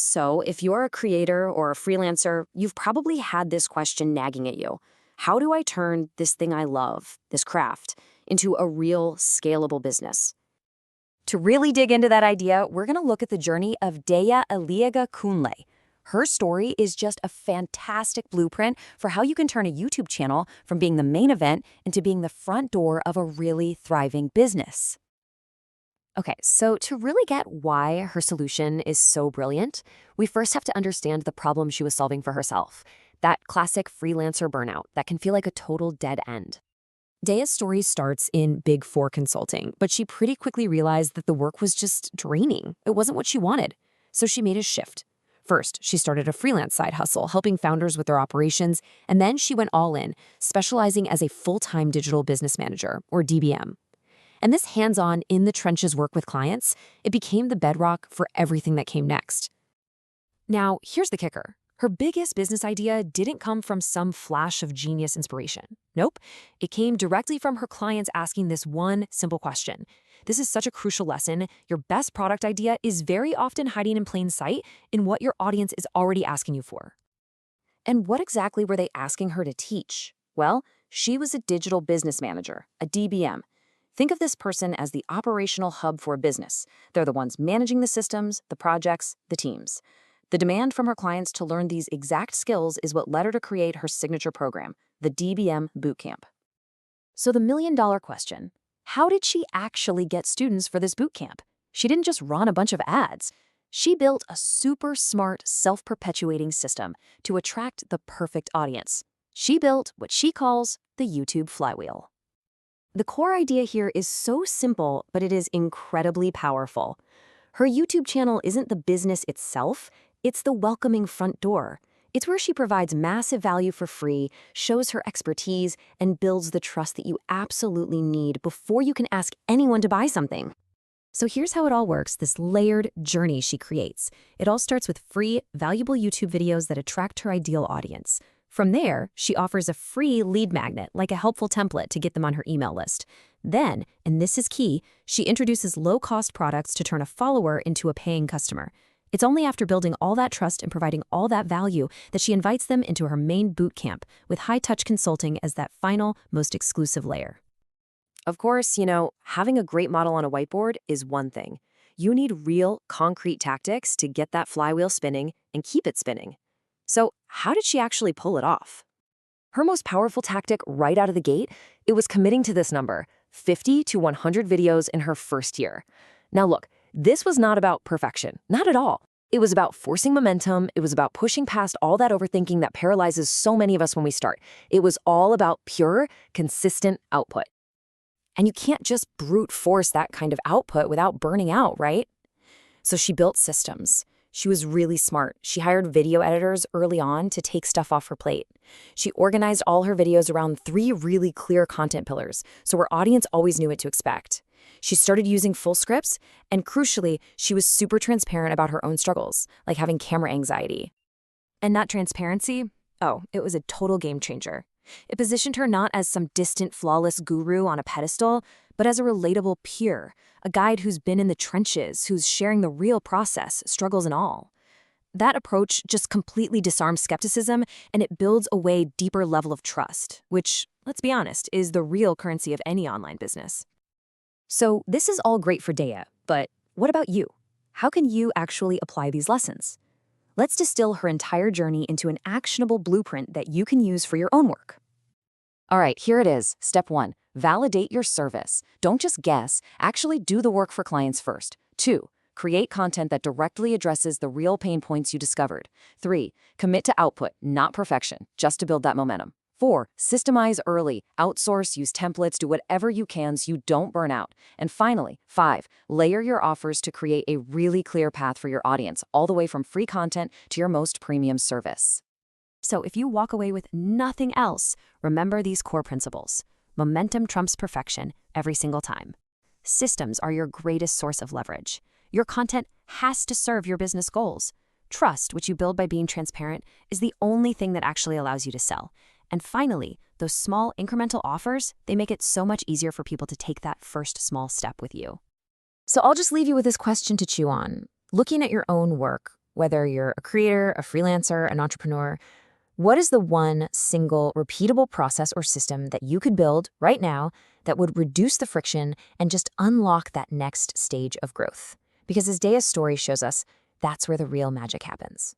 So, if you're a creator or a freelancer, you've probably had this question nagging at you. How do I turn this thing I love, this craft, into a real scalable business? To really dig into that idea, we're going to look at the journey of Deya Kunle. Her story is just a fantastic blueprint for how you can turn a YouTube channel from being the main event into being the front door of a really thriving business. Okay, so to really get why her solution is so brilliant, we first have to understand the problem she was solving for herself. That classic freelancer burnout that can feel like a total dead end. Deya's story starts in Big Four consulting, but she pretty quickly realized that the work was just draining. It wasn't what she wanted. So she made a shift. First, she started a freelance side hustle, helping founders with their operations, and then she went all in, specializing as a full-time digital business manager, or DBM. And this hands-on, in-the-trenches work with clients, it became the bedrock for everything that came next. Now, here's the kicker. Her biggest business idea didn't come from some flash of genius inspiration. Nope, it came directly from her clients asking this one simple question. This is such a crucial lesson. Your best product idea is very often hiding in plain sight in what your audience is already asking you for. And what exactly were they asking her to teach? Well, she was a digital business manager, a DBM. Think of this person as the operational hub for a business. They're the ones managing the systems, the projects, the teams. The demand from her clients to learn these exact skills is what led her to create her signature program, the DBM Bootcamp. So the million-dollar question, how did she actually get students for this bootcamp? She didn't just run a bunch of ads. She built a super smart, self-perpetuating system to attract the perfect audience. She built what she calls the YouTube flywheel. The core idea here is so simple, but it is incredibly powerful. Her YouTube channel isn't the business itself, it's the welcoming front door. It's where she provides massive value for free, shows her expertise, and builds the trust that you absolutely need before you can ask anyone to buy something. So here's how it all works, this layered journey she creates. It all starts with free, valuable YouTube videos that attract her ideal audience. From there, she offers a free lead magnet, like a helpful template to get them on her email list. Then, and this is key, she introduces low-cost products to turn a follower into a paying customer. It's only after building all that trust and providing all that value that she invites them into her main boot camp, with high-touch consulting as that final, most exclusive layer. Of course, having a great model on a whiteboard is one thing. You need real, concrete tactics to get that flywheel spinning and keep it spinning. So how did she actually pull it off? Her most powerful tactic right out of the gate, it was committing to this number, 50 to 100 videos in her first year. Now look, this was not about perfection, not at all. It was about forcing momentum. It was about pushing past all that overthinking that paralyzes so many of us when we start. It was all about pure, consistent output. And you can't just brute force that kind of output without burning out, right? So she built systems. She was really smart. She hired video editors early on to take stuff off her plate. She organized all her videos around 3 really clear content pillars, so her audience always knew what to expect. She started using full scripts, and crucially, she was super transparent about her own struggles, like having camera anxiety. And that transparency, it was a total game changer. It positioned her not as some distant, flawless guru on a pedestal, but as a relatable peer, a guide who's been in the trenches, who's sharing the real process, struggles and all. That approach just completely disarms skepticism, and it builds a way deeper level of trust, which, let's be honest, is the real currency of any online business. So this is all great for Deya, but what about you? How can you actually apply these lessons? Let's distill her entire journey into an actionable blueprint that you can use for your own work. All right, here it is. Step 1, validate your service. Don't just guess, actually do the work for clients first. 2, create content that directly addresses the real pain points you discovered. 3, commit to output, not perfection, just to build that momentum. 4, systemize early, outsource, use templates, do whatever you can so you don't burn out. And finally, 5, layer your offers to create a really clear path for your audience, all the way from free content to your most premium service. So if you walk away with nothing else, remember these core principles. Momentum trumps perfection every single time. Systems are your greatest source of leverage. Your content has to serve your business goals. Trust, which you build by being transparent, is the only thing that actually allows you to sell. And finally, those small incremental offers, they make it so much easier for people to take that first small step with you. So I'll just leave you with this question to chew on. Looking at your own work, Whether you're a creator, a freelancer, an entrepreneur, what is the one single repeatable process or system that you could build right now that would reduce the friction and just unlock that next stage of growth? Because as Deya's story shows us, that's where the real magic happens.